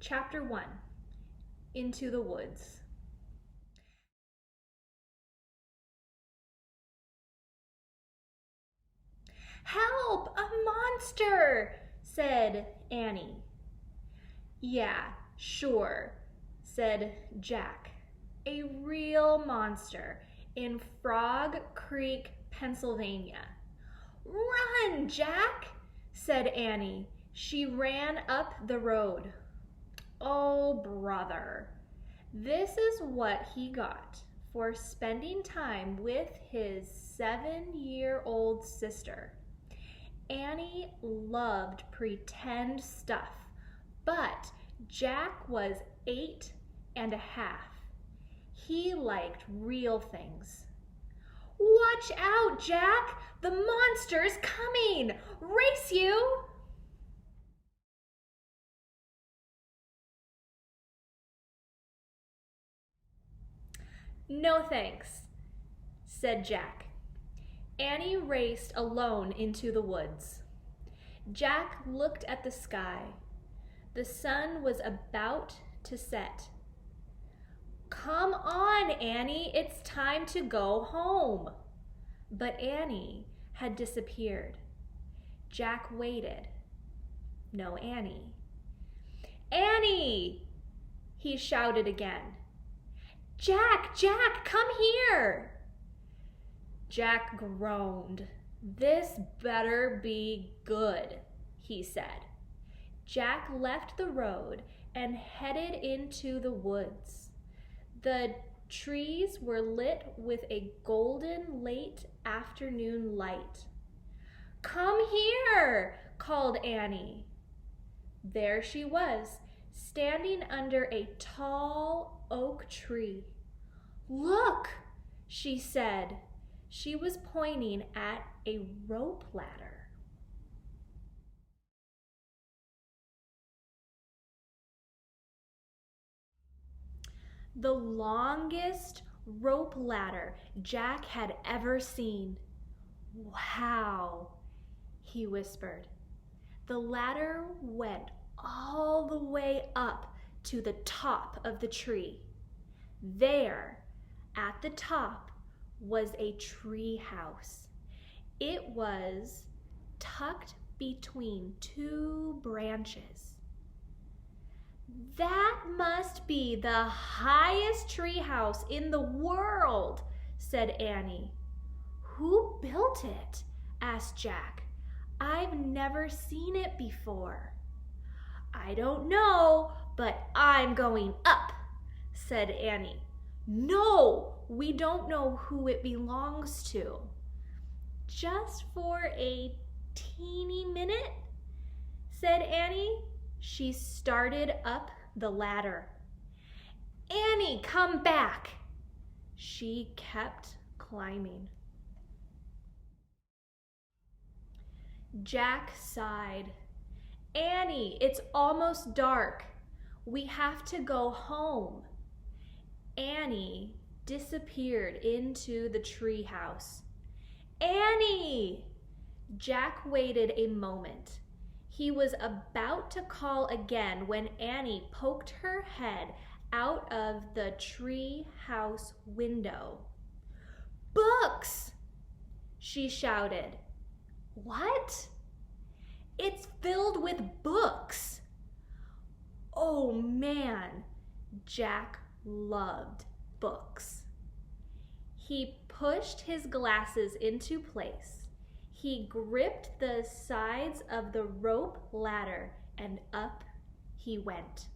Chapter 1, Into the Woods. "Help! A monster!" said Annie. "Yeah, sure," said Jack. "A real monster in Frog Creek, Pennsylvania." "Run, Jack!" said Annie. She ran up the road. Oh, brother. This is what he got for spending time with his 7-year-old sister. Annie loved pretend stuff, but Jack was 8.5. He liked real things. "Watch out, Jack! The monster's coming! Race you!" "No thanks," said Jack. Annie raced alone into the woods. Jack looked at the sky. The sun was about to set. "Come on, Annie, it's time to go home." But Annie had disappeared. Jack waited. No Annie. "Annie!" he shouted again. Jack, come here!" Jack groaned. "This better be good," he said. Jack left the road and headed into the woods. The trees were lit with a golden late afternoon light. "Come here!" called Annie. There she was, standing under a tall oak tree. "Look," she said. She was pointing at a rope ladder. The longest rope ladder Jack had ever seen. "Wow," he whispered. The ladder went all the way up to the top of the tree. There, at the top, was a tree house. It was tucked between 2 branches. "That must be the highest tree house in the world," said Annie. "Who built it?" asked Jack. "I've never seen it before." "I don't know, but I'm going up," said Annie. "No, we don't know who it belongs to." "Just for a teeny minute," said Annie. She started up the ladder. "Annie, come back!" She kept climbing. Jack sighed. "Annie, it's almost dark. We have to go home." Annie disappeared into the tree house. "Annie!" Jack waited a moment. He was about to call again when Annie poked her head out of the tree house window. "Books!" she shouted. "What?" "It's filled with books." Oh man, Jack loved books. He pushed his glasses into place. He gripped the sides of the rope ladder and up he went.